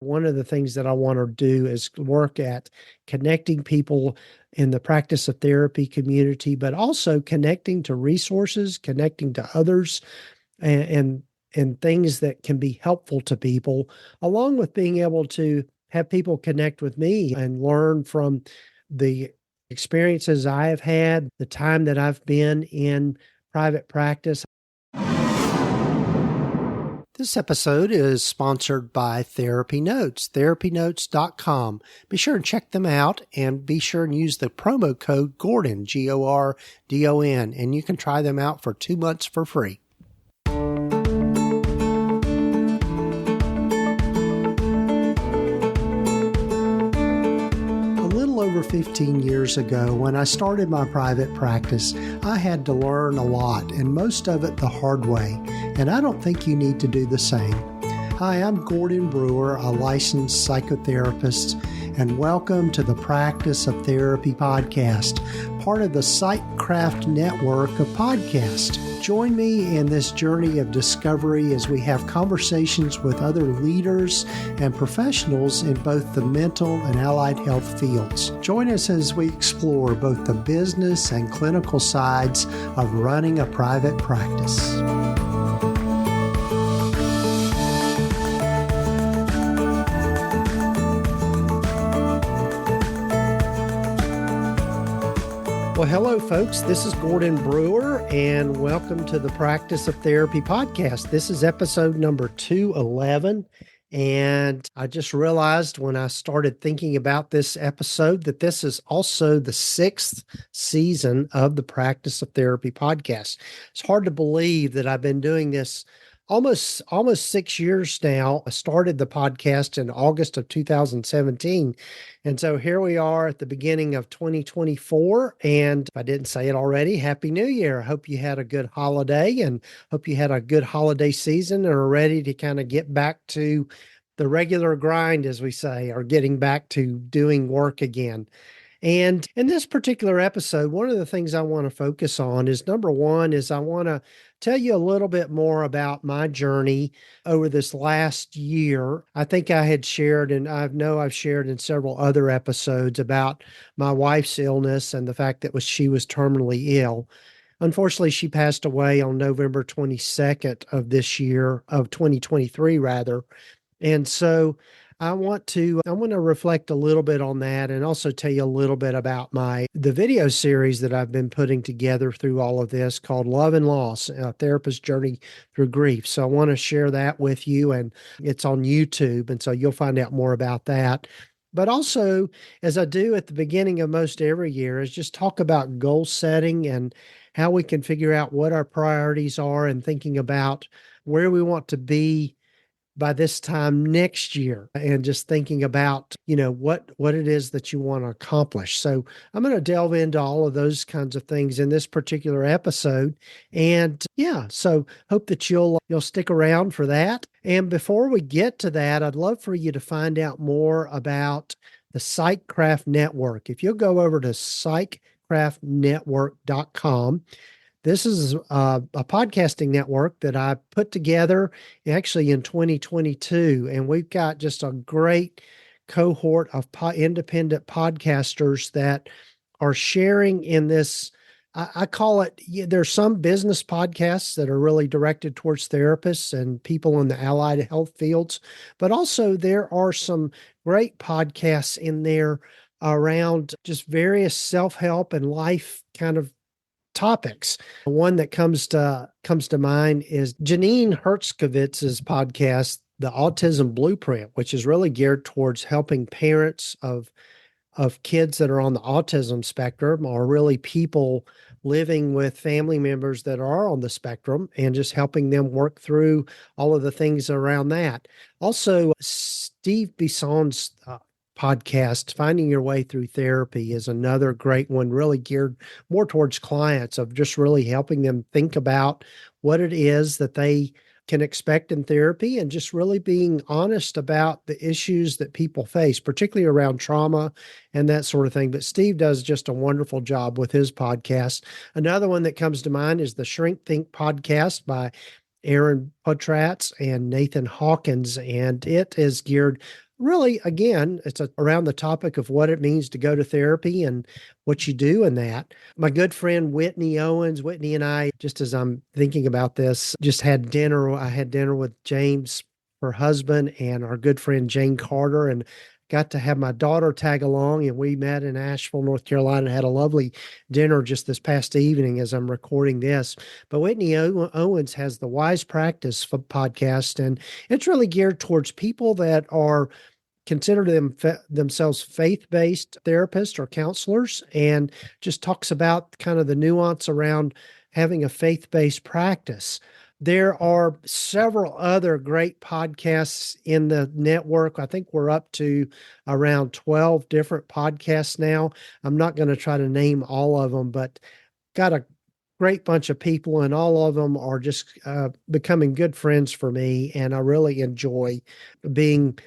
One of the things that I want to do is work at connecting people in the practice of therapy community, but also connecting to resources, connecting to others, and, and things that can be helpful to people, along with being able to have people connect with me and learn from the experiences I have had, the time that I've been in private practice. This episode is sponsored by Therapy Notes, therapynotes.com. Be sure and check them out, and be sure and use the promo code Gordon, Gordon, and you can try them out for 2 months for free. Over 15 years ago, when I started my private practice, I had to learn a lot, and most of it the hard way, and I don't think you need to do the same. Hi, I'm Gordon Brewer, a licensed psychotherapist, and welcome to the Practice of Therapy podcast, part of the Psychcraft network of podcasts. Join me in this journey of discovery as we have conversations with other leaders and professionals in both the mental and allied health fields. Join us as we explore both the business and clinical sides of running a private practice. Well, hello, folks. This is Gordon Brewer, and welcome to the Practice of Therapy podcast. This is episode number 211, and I just realized when I started thinking about this episode that this is also the 6th season of the Practice of Therapy podcast. It's hard to believe that I've been doing this almost 6 years now. I started the podcast in August of 2017. And so here we are at the beginning of 2024. And if I didn't say it already, Happy New Year. I hope you had a good holiday and hope you had a good holiday season and are ready to kind of get back to the regular grind, as we say, or getting back to doing work again. And in this particular episode, one of the things I want to focus on is, number one, is I want to tell you a little bit more about my journey over this last year. I think I had shared, and I know I've shared in several other episodes about my wife's illness and the fact that she was terminally ill. Unfortunately, she passed away on November 22nd of this year, of 2023 rather. And so I want to reflect a little bit on that and also tell you a little bit about the video series that I've been putting together through all of this called Love and Loss, a therapist's journey through grief. So I want to share that with you, and it's on YouTube. And so you'll find out more about that. But also, as I do at the beginning of most every year, is just talk about goal setting and how we can figure out what our priorities are and thinking about where we want to be by this time next year, and just thinking about, what it is that you want to accomplish. So I'm going to delve into all of those kinds of things in this particular episode. And so hope that you'll stick around for that. And before we get to that, I'd love for you to find out more about the Psychcraft network. If you'll go over to psychcraftnetwork.com, this is a podcasting network that I put together actually in 2022, and we've got just a great cohort of independent podcasters that are sharing in this. I call it, there's some business podcasts that are really directed towards therapists and people in the allied health fields, but also there are some great podcasts in there around just various self-help and life kind of topics. One that comes to mind is Janine Hertzkovitz's podcast, The Autism Blueprint, which is really geared towards helping parents of kids that are on the autism spectrum, or really people living with family members that are on the spectrum, and just helping them work through all of the things around that. Also, Steve Bisson's podcast, Finding Your Way Through Therapy, is another great one, really geared more towards clients, of just really helping them think about what it is that they can expect in therapy, and just really being honest about the issues that people face, particularly around trauma and that sort of thing. But Steve does just a wonderful job with his podcast. Another one that comes to mind is the Shrink Think podcast by Aaron Potratz and Nathan Hawkins, and it is geared really, again, it's around the topic of what it means to go to therapy and what you do in that. My good friend Whitney Owens, Whitney and I, just as I'm thinking about this, just had dinner. I had dinner with James, her husband, and our good friend Jane Carter, and got to have my daughter tag along. And we met in Asheville, North Carolina, and had a lovely dinner just this past evening as I'm recording this. But Whitney Owens has the Wise Practice podcast, and it's really geared towards people that are consider themselves faith-based therapists or counselors, and just talks about kind of the nuance around having a faith-based practice. There are several other great podcasts in the network. I think we're up to around 12 different podcasts now. I'm not going to try to name all of them, but got a great bunch of people, and all of them are just becoming good friends for me. And I really enjoy being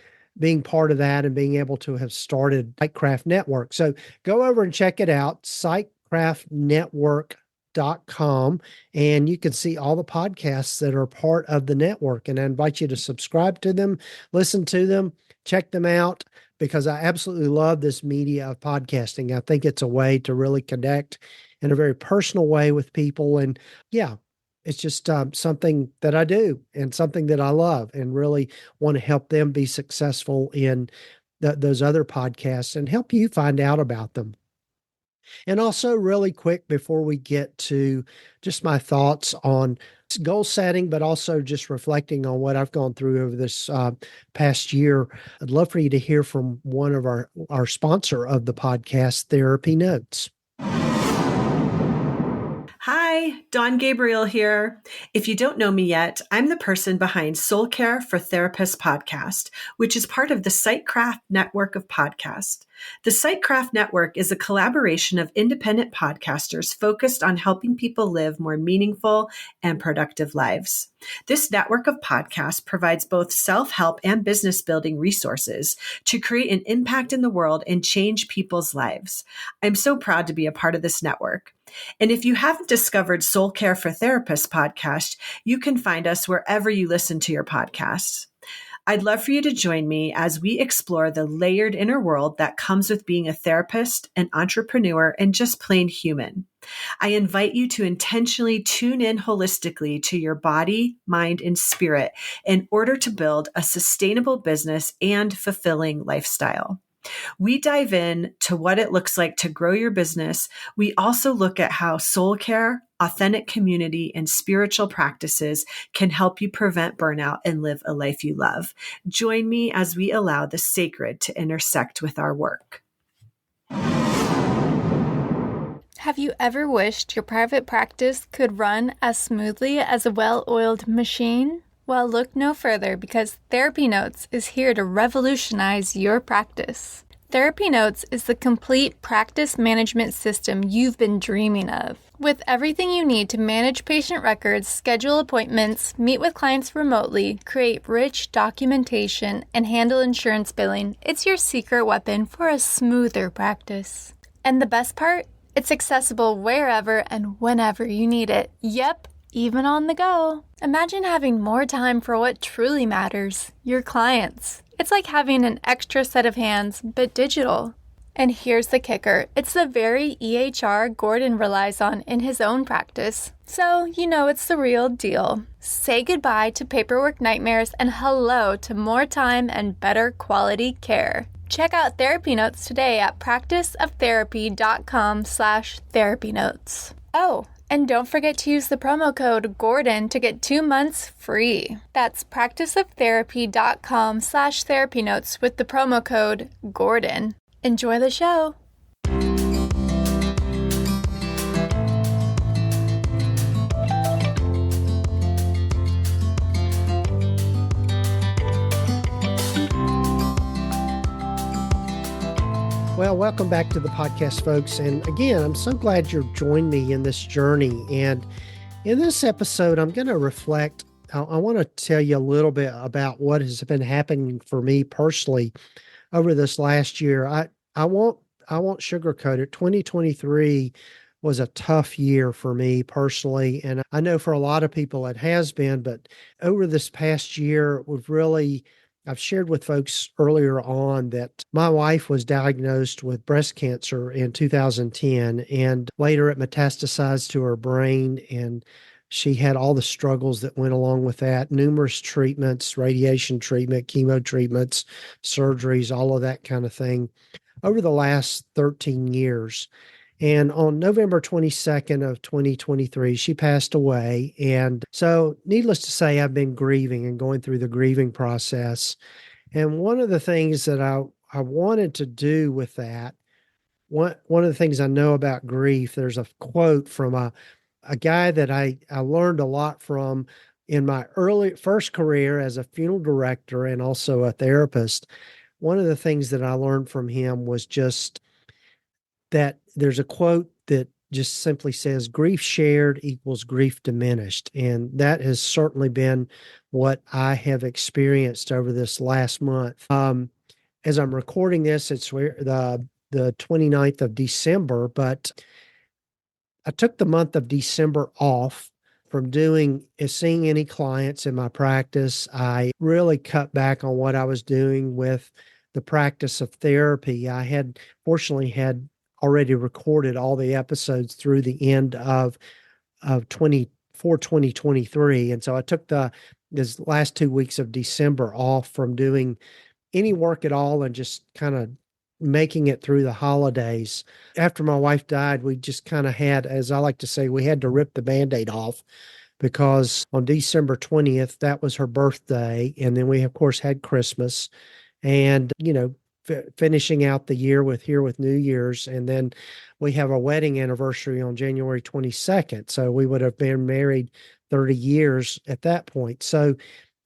part of that and being able to have started Sightcraft Network. So go over and check it out, sightcraftnetwork.com, and you can see all the podcasts that are part of the network. And I invite you to subscribe to them, listen to them, check them out, because I absolutely love this media of podcasting. I think it's a way to really connect in a very personal way with people. And yeah, it's just something that I do and something that I love, and really want to help them be successful in those other podcasts and help you find out about them. And also, really quick, before we get to just my thoughts on goal setting, but also just reflecting on what I've gone through over this past year, I'd love for you to hear from one of our sponsor of the podcast, Therapy Notes. Hi, Dawn Gabriel here. If you don't know me yet, I'm the person behind Soul Care for Therapists podcast, which is part of the Sightcraft network of podcasts. The Sightcraft network is a collaboration of independent podcasters focused on helping people live more meaningful and productive lives. This network of podcasts provides both self-help and business building resources to create an impact in the world and change people's lives. I'm so proud to be a part of this network. And if you haven't discovered Soul Care for Therapists podcast, you can find us wherever you listen to your podcasts. I'd love for you to join me as we explore the layered inner world that comes with being a therapist, an entrepreneur, and just plain human. I invite you to intentionally tune in holistically to your body, mind, and spirit in order to build a sustainable business and fulfilling lifestyle. We dive in to what it looks like to grow your business. We also look at how soul care, authentic community, and spiritual practices can help you prevent burnout and live a life you love. Join me as we allow the sacred to intersect with our work. Have you ever wished your private practice could run as smoothly as a well-oiled machine? Well, look no further, because Therapy Notes is here to revolutionize your practice. Therapy Notes is the complete practice management system you've been dreaming of. With everything you need to manage patient records, schedule appointments, meet with clients remotely, create rich documentation, and handle insurance billing, it's your secret weapon for a smoother practice. And the best part? It's accessible wherever and whenever you need it. Yep, even on the go. Imagine having more time for what truly matters, your clients. It's like having an extra set of hands, but digital. And here's the kicker. It's the very EHR Gordon relies on in his own practice. So, you know it's the real deal. Say goodbye to paperwork nightmares and hello to more time and better quality care. Check out Therapy Notes today at practiceoftherapy.com/therapynotes. Oh, and don't forget to use the promo code GORDON to get 2 months free. That's practiceoftherapy.com/therapynotes with the promo code GORDON. Enjoy the show. Well, welcome back to the podcast, folks. And again, I'm so glad you've joined me in this journey. And in this episode, I'm going to reflect. I want to tell you a little bit about what has been happening for me personally over this last year. I won't sugarcoat it. 2023 was a tough year for me personally, and I know for a lot of people it has been. But over this past year, we've really I've shared with folks earlier on that my wife was diagnosed with breast cancer in 2010, and later it metastasized to her brain, and she had all the struggles that went along with that, numerous treatments, radiation treatment, chemo treatments, surgeries, all of that kind of thing over the last 13 years. And on November 22nd of 2023, she passed away. And so, needless to say, I've been grieving and going through the grieving process. And one of the things that I wanted to do with that, one of the things I know about grief, there's a quote from a guy that I learned a lot from in my early first career as a funeral director and also a therapist. One of the things that I learned from him was just that there's a quote that just simply says grief shared equals grief diminished. And that has certainly been what I have experienced over this last month. As I'm recording this, it's the 29th of December, but I took the month of December off from seeing any clients in my practice. I really cut back on what I was doing with the practice of therapy. I had fortunately had already recorded all the episodes through the end of 2023. And so I took this last 2 weeks of December off from doing any work at all and just kind of making it through the holidays. After my wife died, we just kind of had, as I like to say, we had to rip the Band-Aid off because on December 20th, that was her birthday. And then we, of course, had Christmas and, finishing out the year with New Year's. And then we have a wedding anniversary on January 22nd. So we would have been married 30 years at that point. So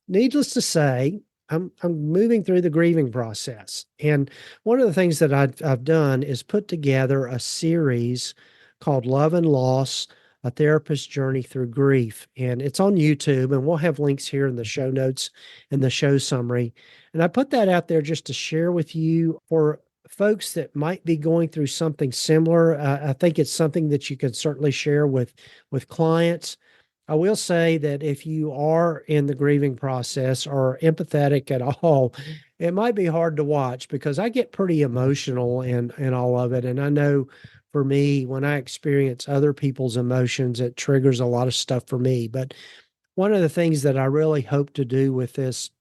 needless to say, I'm moving through the grieving process. And one of the things that I've done is put together a series called Love and Loss, A Therapist's Journey Through Grief. And it's on YouTube, and we'll have links here in the show notes and the show summary. And I put that out there just to share with you for folks that might be going through something similar. I think it's something that you can certainly share with clients. I will say that if you are in the grieving process or empathetic at all, it might be hard to watch because I get pretty emotional in all of it. And I know for me, when I experience other people's emotions, it triggers a lot of stuff for me. But one of the things that I really hope to do with this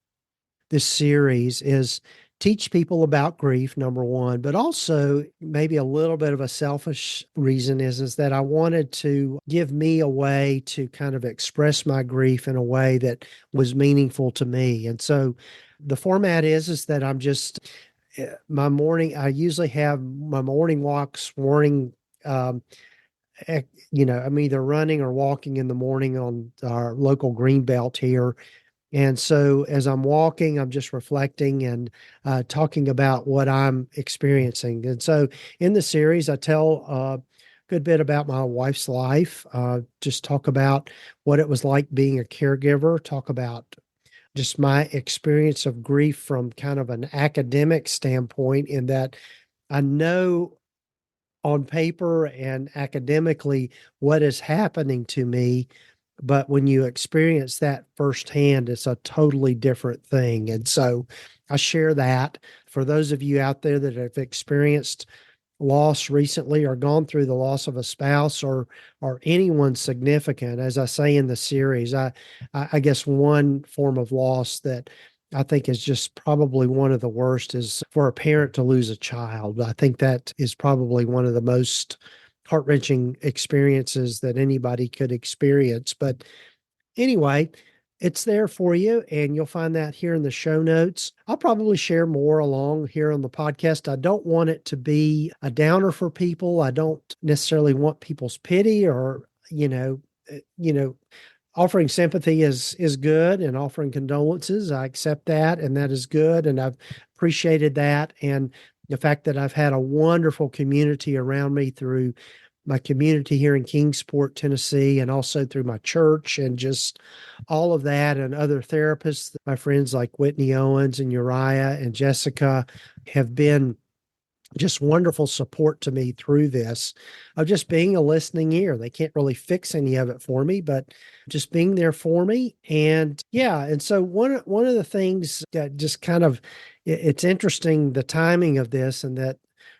series is teach people about grief, number one, but also maybe a little bit of a selfish reason is that I wanted to give me a way to kind of express my grief in a way that was meaningful to me. And so the format is that I'm just I usually have my morning walks, um, I'm either running or walking in the morning on our local green belt here. And so as I'm walking, I'm just reflecting and talking about what I'm experiencing. And so in the series, I tell a good bit about my wife's life, just talk about what it was like being a caregiver, talk about just my experience of grief from kind of an academic standpoint, in that I know on paper and academically what is happening to me. But when you experience that firsthand, it's a totally different thing. And so I share that for those of you out there that have experienced loss recently or gone through the loss of a spouse or anyone significant. As I say in the series, I guess one form of loss that I think is just probably one of the worst is for a parent to lose a child. I think that is probably one of the most heart-wrenching experiences that anybody could experience. But anyway, it's there for you, and you'll find that here in the show notes. I'll probably share more along here on the podcast. I don't want it to be a downer for people. I don't necessarily want people's pity or, offering sympathy is good, and offering condolences, I accept that, and that is good, and I've appreciated that. And the fact that I've had a wonderful community around me through my community here in Kingsport, Tennessee, and also through my church and just all of that, and other therapists, my friends like Whitney Owens and Uriah and Jessica have been just wonderful support to me through this of just being a listening ear. They can't really fix any of it for me, but just being there for me. And yeah, and so one of the things that just kind of it's interesting the timing of this and that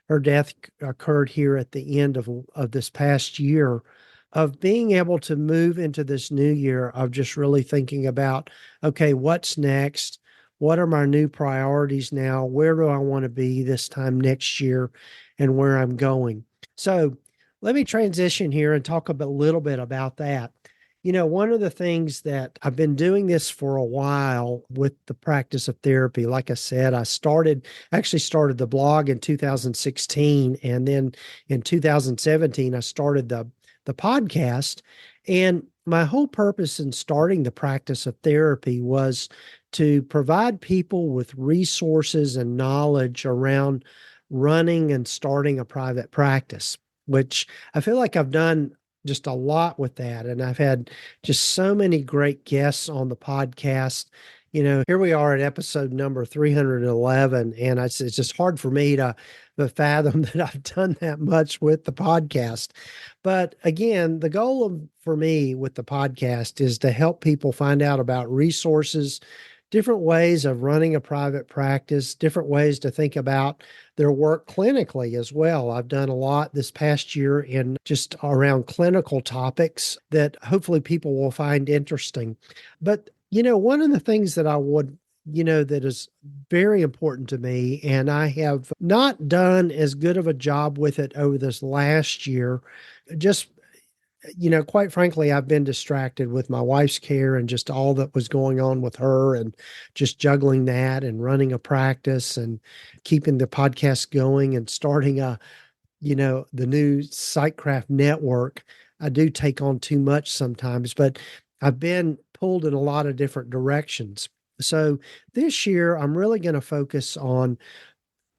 her death occurred here at the end of this past year of being able to move into this new year of just really thinking about, okay, what's next? What are my new priorities now? Where do I want to be this time next year and where I'm going? So let me transition here and talk a little bit about that. One of the things that I've been doing this for a while with the practice of therapy, like I said, actually started the blog in 2016. And then in 2017, I started the podcast. And my whole purpose in starting the practice of therapy was to provide people with resources and knowledge around running and starting a private practice, which I feel like I've done just a lot with that. And I've had just so many great guests on the podcast. Here we are at episode number 311, and it's just hard for me to fathom that I've done that much with the podcast. But again, the for me with the podcast is to help people find out about resources, different ways of running a private practice, different ways to think about their work clinically as well. I've done a lot this past year in just around clinical topics that hopefully people will find interesting. But, one of the things that I would that is very important to me, and I have not done as good of a job with it over this last year, just quite frankly, I've been distracted with my wife's care and just all that was going on with her and just juggling that and running a practice and keeping the podcast going and starting the new Sightcraft network. I do take on too much sometimes, but I've been pulled in a lot of different directions. So this year, I'm really going to focus on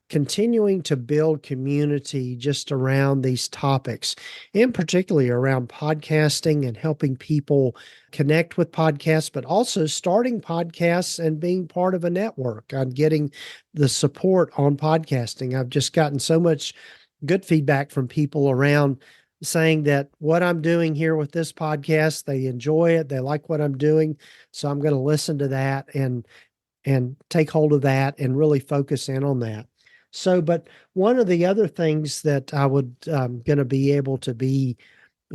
continuing to build community just around these topics, and particularly around podcasting and helping people connect with podcasts, but also starting podcasts and being part of a network. I'm getting the support on podcasting. I've just gotten so much good feedback from people around saying that what I'm doing here with this podcast, they enjoy it. They like what I'm doing. So I'm going to listen to that and take hold of that and really focus in on that. So, but one of the other things that I would going to be able to be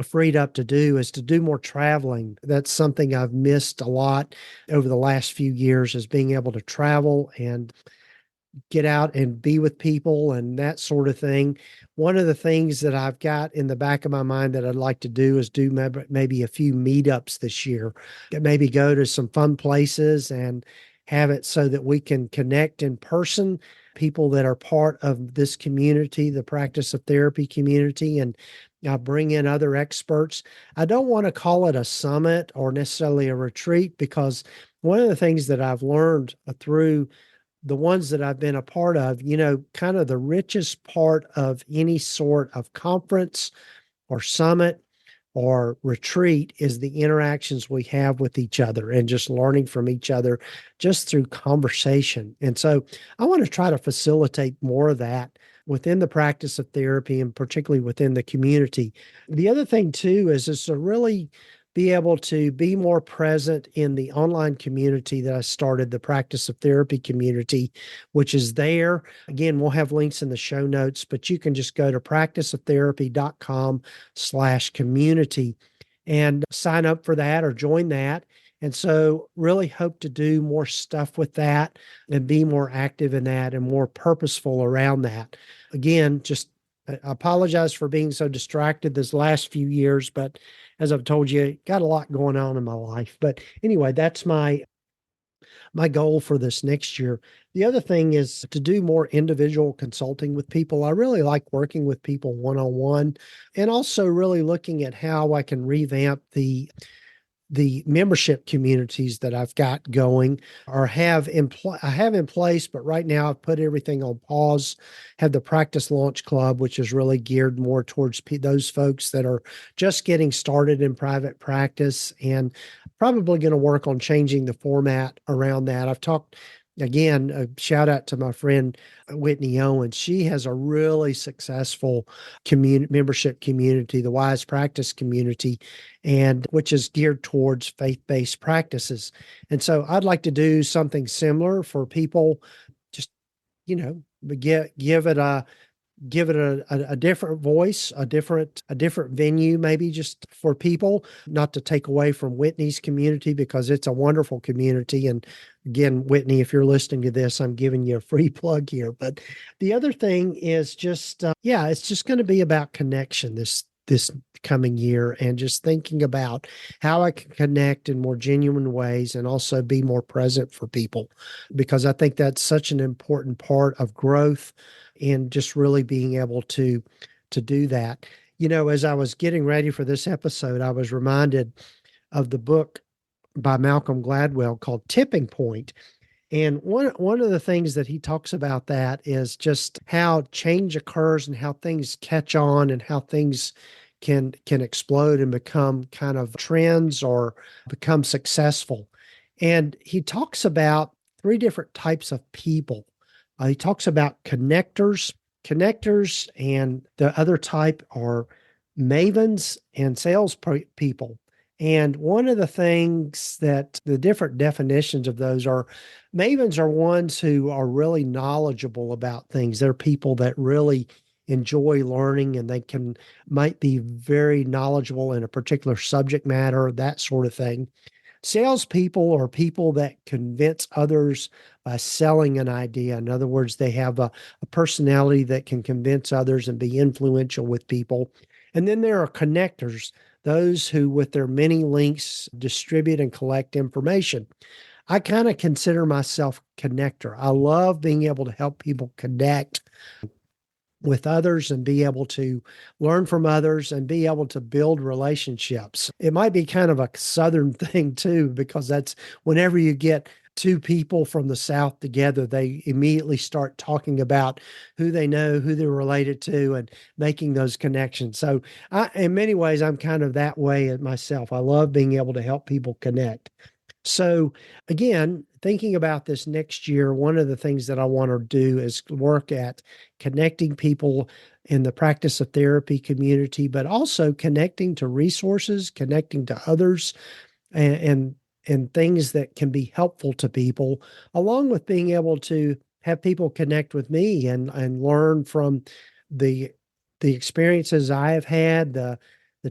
freed up to do is to do more traveling. That's something I've missed a lot over the last few years, is being able to travel and get out and be with people and that sort of thing. One of the things that I've got in the back of my mind that I'd like to do is do maybe a few meetups this year, maybe go to some fun places and have it so that we can connect in person, people that are part of this community, the practice of therapy community, and bring in other experts. I don't want to call it a summit or necessarily a retreat, because one of the things that I've learned through the ones that I've been a part of, kind of the richest part of any sort of conference or summit or retreat is the interactions we have with each other and just learning from each other just through conversation. And so I want to try to facilitate more of that within the practice of therapy and particularly within the community. The other thing too is to really be able to be more present in the online community that I started, the practice of therapy community, which is there. Again, we'll have links in the show notes, but you can just go to practiceoftherapy.com/community and sign up for that or join that. And so really hope to do more stuff with that and be more active in that and more purposeful around that. Again, just I apologize for being so distracted this last few years, but as I've told you, got a lot going on in my life. But anyway, that's my goal for this next year. The other thing is to do more individual consulting with people. I really like working with people one-on-one, and also really looking at how I can revamp the membership communities that I've got going or I have in place, but right now I've put everything on pause. Have the Practice Launch Club, which is really geared more towards those folks that are just getting started in private practice, and probably going to work on changing the format around that. I've talked again, a shout out to my friend Whitney Owens. She has a really successful membership community, the Wise Practice community, and which is geared towards faith-based practices. And so I'd like to do something similar for people, just, give it a different voice, a different venue, maybe just for people, not to take away from Whitney's community because it's a wonderful community. And again, Whitney, if you're listening to this, I'm giving you a free plug here. But the other thing is just, it's just going to be about connection this coming year, and just thinking about how I can connect in more genuine ways and also be more present for people, because I think that's such an important part of growth and just really being able to do that. As I was getting ready for this episode, I was reminded of the book by Malcolm Gladwell called Tipping Point. And one of the things that he talks about that is just how change occurs and how things catch on and how things can explode and become kind of trends or become successful. And he talks about three different types of people. He talks about connectors, and the other type are mavens and salespeople. And one of the things that the different definitions of those are, mavens are ones who are really knowledgeable about things. They're people that really enjoy learning, and might be very knowledgeable in a particular subject matter, that sort of thing. Salespeople are people that convince others by selling an idea. In other words, they have a personality that can convince others and be influential with people. And then there are connectors, those who, with their many links, distribute and collect information. I kind of consider myself connector. I love being able to help people connect with others and be able to learn from others and be able to build relationships. It might be kind of a Southern thing too, because that's whenever you get two people from the South together, they immediately start talking about who they know, who they're related to, and making those connections. So in many ways, I'm kind of that way myself. I love being able to help people connect. So again, thinking about this next year, one of the things that I want to do is work at connecting people in the practice of therapy community, but also connecting to resources, connecting to others, and things that can be helpful to people, along with being able to have people connect with me and learn from the experiences I have had, the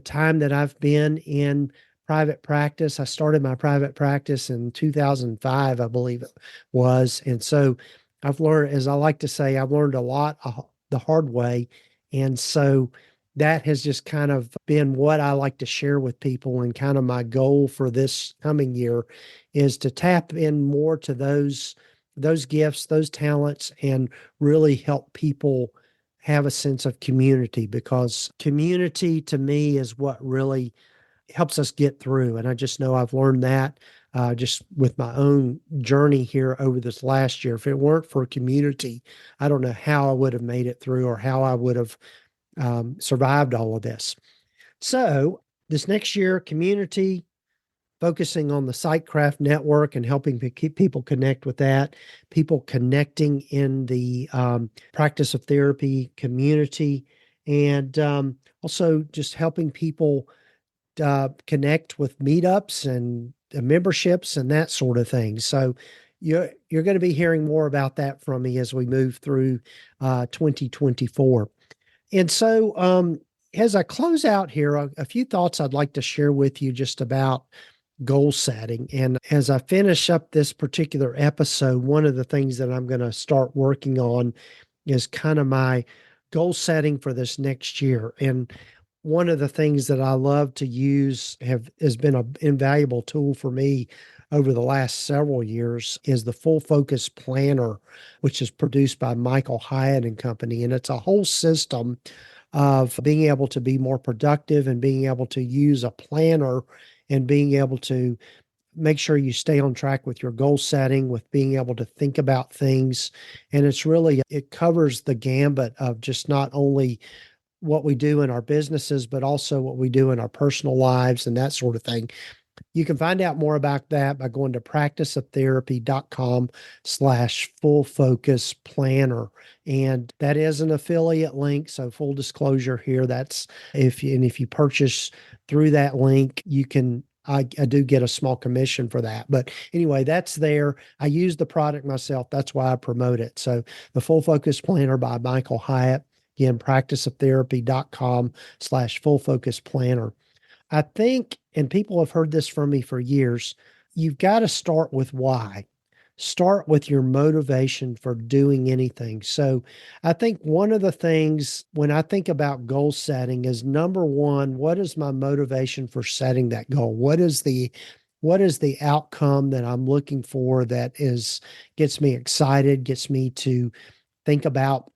time that I've been in private practice. I started my private practice in 2005, I believe it was. And so I've learned, as I like to say, I've learned a lot the hard way. And so that has just kind of been what I like to share with people. And kind of my goal for this coming year is to tap in more to those gifts, those talents, and really help people have a sense of community, because community to me is what really helps us get through. And I just know I've learned that just with my own journey here over this last year. If it weren't for community, I don't know how I would have made it through, or how I would have survived all of this. So this next year, community, focusing on the Sightcraft network and helping to keep people connect with that, people connecting in the practice of therapy community, and also just helping people connect with meetups and memberships and that sort of thing. So you're going to be hearing more about that from me as we move through 2024. And so as I close out here, a few thoughts I'd like to share with you just about goal setting. And as I finish up this particular episode, one of the things that I'm going to start working on is kind of my goal setting for this next year. And one of the things that I love to use has been an invaluable tool for me over the last several years is the Full Focus Planner, which is produced by Michael Hyatt and Company. And it's a whole system of being able to be more productive and being able to use a planner and being able to make sure you stay on track with your goal setting, with being able to think about things. And it covers the gambit of just not only what we do in our businesses, but also what we do in our personal lives and that sort of thing. You can find out more about that by going to practiceoftherapy.com/full focus planner. And that is an affiliate link. So full disclosure here, that's if you purchase through that link, I do get a small commission for that. But anyway, that's there. I use the product myself. That's why I promote it. So the Full Focus Planner by Michael Hyatt. Again, practiceoftherapy.com/full focus planner. I think, and people have heard this from me for years, you've got to start with why. Start with your motivation for doing anything. So I think one of the things when I think about goal setting is number one, what is my motivation for setting that goal? What is the outcome that I'm looking for that gets me excited, gets me to think about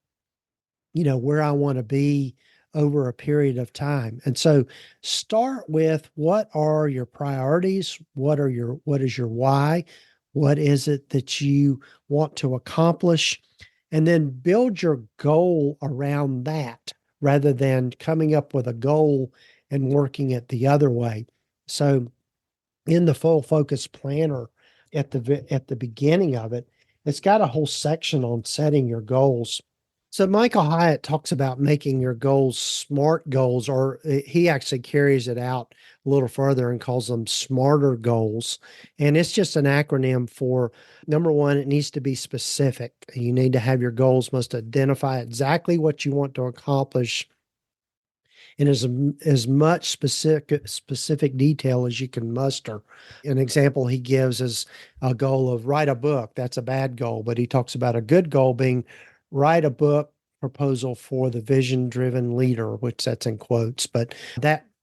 where I want to be over a period of time. And so start with what are your priorities? What is your why? What is it that you want to accomplish? And then build your goal around that rather than coming up with a goal and working it the other way. So in the Full Focus Planner at the beginning of it, it's got a whole section on setting your goals. So Michael Hyatt talks about making your goals smart goals, or he actually carries it out a little further and calls them smarter goals. And it's just an acronym for number one, it needs to be specific. You need to have your goals must identify exactly what you want to accomplish in as much specific detail as you can muster. An example he gives is a goal of write a book. That's a bad goal, but he talks about a good goal being write a book proposal for the vision driven leader, which that's in quotes. But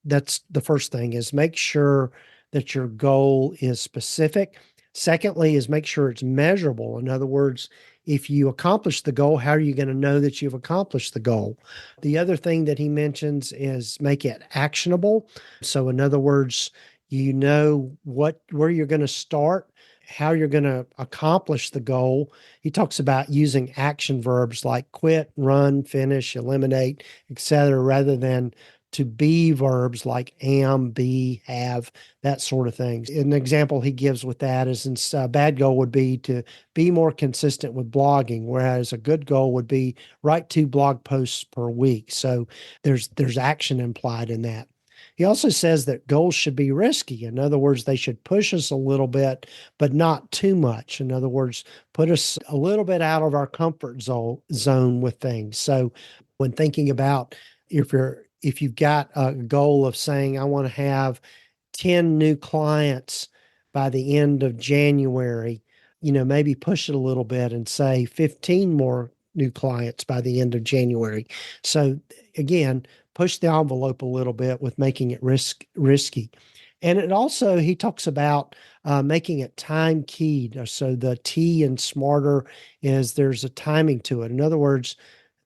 that's the first thing is make sure that your goal is specific. Secondly, is make sure it's measurable. In other words, if you accomplish the goal, how are you going to know that you've accomplished the goal? The other thing that he mentions is make it actionable. So, in other words, you know where you're going to start, how you're going to accomplish the goal. He talks about using action verbs like quit, run, finish, eliminate, etc., rather than to be verbs like am, be, have, that sort of thing. An example he gives with that is a bad goal would be to be more consistent with blogging, whereas a good goal would be write 2 blog posts per week. So there's action implied in that. He also says that goals should be risky. In other words, they should push us a little bit, but not too much. In other words, put us a little bit out of our comfort zone with things. So when thinking about if you've got a goal of saying, I want to have 10 new clients by the end of January, maybe push it a little bit and say 15 more new clients by the end of January. So again, push the envelope a little bit with making it risky. And he talks about making it time keyed. So the T in smarter is there's a timing to it. In other words,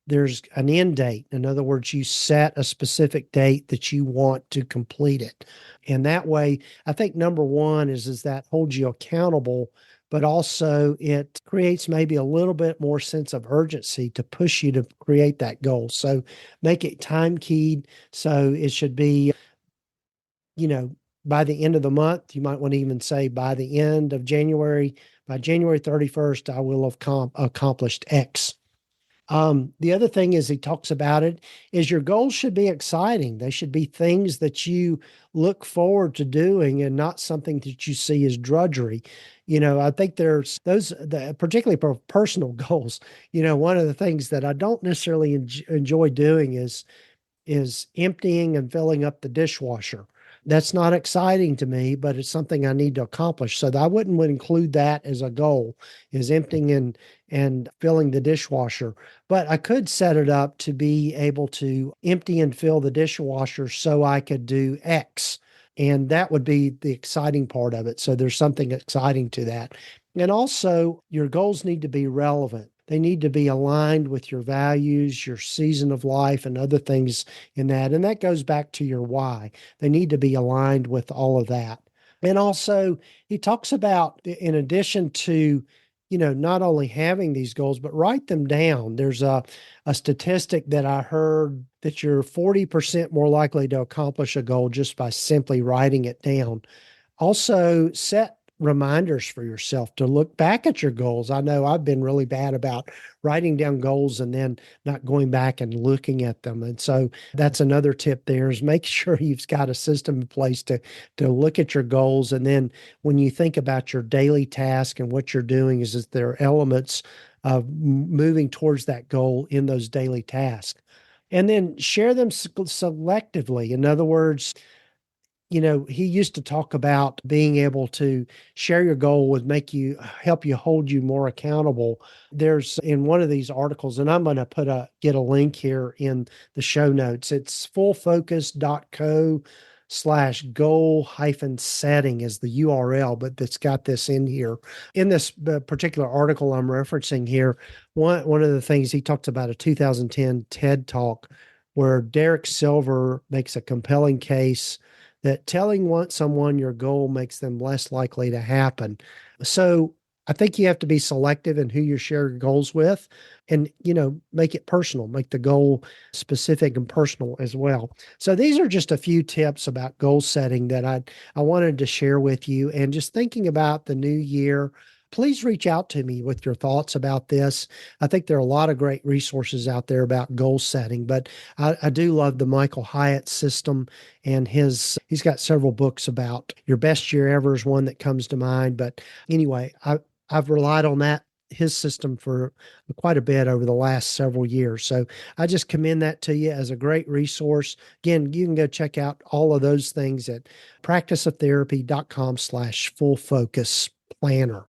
there's an end date. In other words, you set a specific date that you want to complete it. And that way, I think number one is that holds you accountable, but also it creates maybe a little bit more sense of urgency to push you to create that goal. So make it time keyed. So it should be, by the end of the month. You might want to even say by the end of January, by January 31st, I will have accomplished X. The other thing is he talks about it is your goals should be exciting. They should be things that you look forward to doing and not something that you see as drudgery. I think there's particularly for personal goals. One of the things that I don't necessarily enjoy doing is emptying and filling up the dishwasher. That's not exciting to me, but it's something I need to accomplish. So I would include that as a goal, is emptying and filling the dishwasher. But I could set it up to be able to empty and fill the dishwasher so I could do X. And that would be the exciting part of it. So there's something exciting to that. And also, your goals need to be relevant. They need to be aligned with your values, your season of life, and other things in that. And that goes back to your why. They need to be aligned with all of that. And also, he talks about, in addition to, not only having these goals, but write them down. There's a statistic that I heard that you're 40% more likely to accomplish a goal just by simply writing it down. Also, set reminders for yourself to look back at your goals. I know I've been really bad about writing down goals and then not going back and looking at them. And so that's another tip there is make sure you've got a system in place to look at your goals. And then when you think about your daily task and what you're doing is that there are elements of moving towards that goal in those daily tasks. And then share them selectively. In other words, he used to talk about being able to share your goal would help you hold you more accountable. There's in one of these articles, and I'm going to get a link here in the show notes. It's fullfocus.co/goal-setting is the URL, but it's got this in here. In this particular article I'm referencing here, one of the things he talks about a 2010 TED Talk where Derek Silver makes a compelling case that telling someone your goal makes them less likely to happen. So I think you have to be selective in who you share your goals with and, make it personal, make the goal specific and personal as well. So these are just a few tips about goal setting that I wanted to share with you. And just thinking about the new year, please reach out to me with your thoughts about this. I think there are a lot of great resources out there about goal setting, but I do love the Michael Hyatt system, and he's got several books about your best year ever is one that comes to mind. But anyway, I've relied on his system for quite a bit over the last several years. So I just commend that to you as a great resource. Again, you can go check out all of those things at practiceoftherapy.com/full-focus-planner.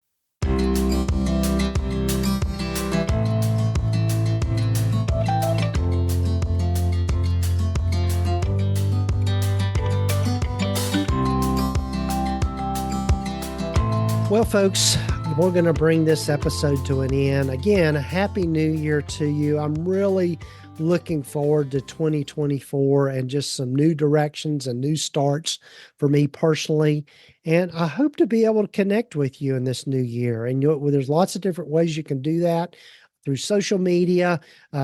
Well, folks, we're going to bring this episode to an end. Again, a happy new year to you. I'm really looking forward to 2024 and just some new directions and new starts for me personally. And I hope to be able to connect with you in this new year. And there's lots of different ways you can do that through social media.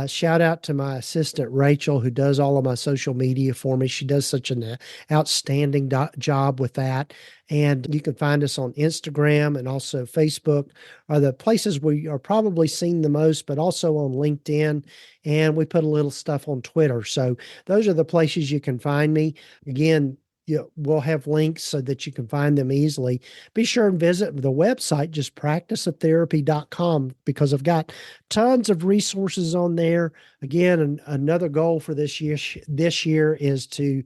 Shout out to my assistant, Rachel, who does all of my social media for me. She does such an outstanding job with that. And you can find us on Instagram and also Facebook are the places we are probably seen the most, but also on LinkedIn. And we put a little stuff on Twitter. So those are the places you can find me. Again, we'll have links so that you can find them easily. Be sure and visit the website, just practiceoftherapy.com, because I've got tons of resources on there. Again, another goal for this year is to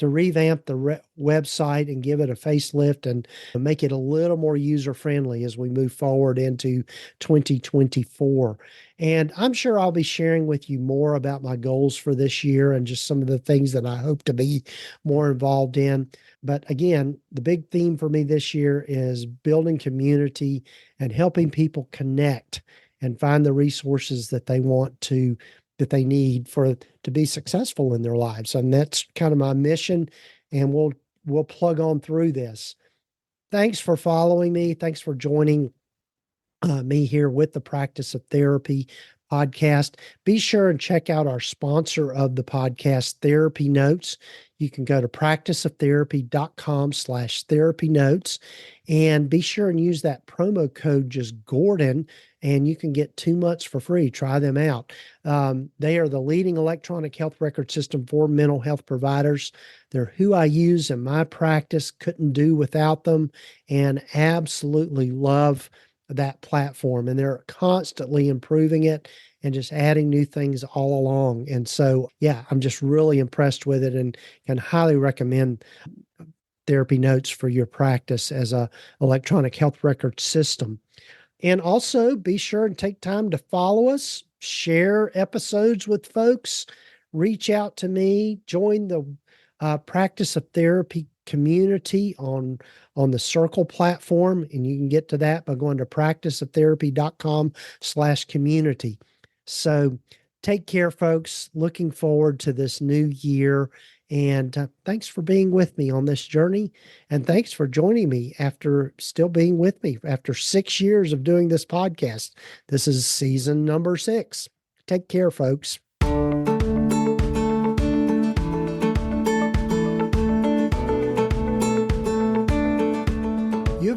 revamp the website and give it a facelift and make it a little more user-friendly as we move forward into 2024. And I'm sure I'll be sharing with you more about my goals for this year and just some of the things that I hope to be more involved in. But again, the big theme for me this year is building community and helping people connect and find the resources that they need to be successful in their lives. And that's kind of my mission. And we'll plug on through this. Thanks for following me. Thanks for joining me here with the Practice of Therapy podcast. Be sure and check out our sponsor of the podcast, Therapy Notes. You can go to practiceoftherapy.com/therapy notes and be sure and use that promo code, just Gordon, and you can get 2 months for free. Try them out. They are the leading electronic health record system for mental health providers. They're who I use in my practice, couldn't do without them, and absolutely love that platform. And they're constantly improving it and just adding new things all along. And so, yeah, I'm just really impressed with it and can highly recommend Therapy Notes for your practice as a electronic health record system. And also be sure and take time to follow us, share episodes with folks, reach out to me, join the Practice of Therapy community on the Circle platform. And you can get to that by going to practiceoftherapy.com/community. So take care, folks. Looking forward to this new year. And thanks for being with me on this journey. And thanks for joining me after still being with me after 6 years of doing this podcast. This is season number 6. Take care, folks.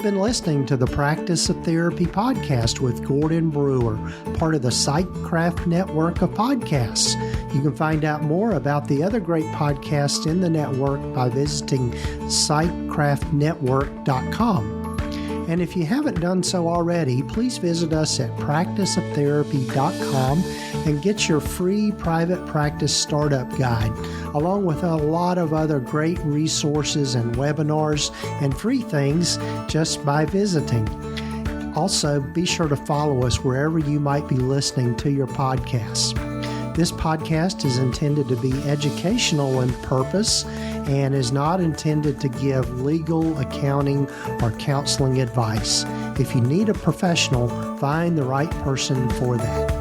been listening to the Practice of Therapy podcast with Gordon Brewer, part of the Sightcraft network of podcasts. You can find out more about the other great podcasts in the network by visiting sightcraftnetwork.com. And if you haven't done so already, please visit us at practiceoftherapy.com and get your free private practice startup guide, along with a lot of other great resources and webinars and free things just by visiting. Also, be sure to follow us wherever you might be listening to your podcasts. This podcast is intended to be educational in purpose and is not intended to give legal, accounting, or counseling advice. If you need a professional, find the right person for that.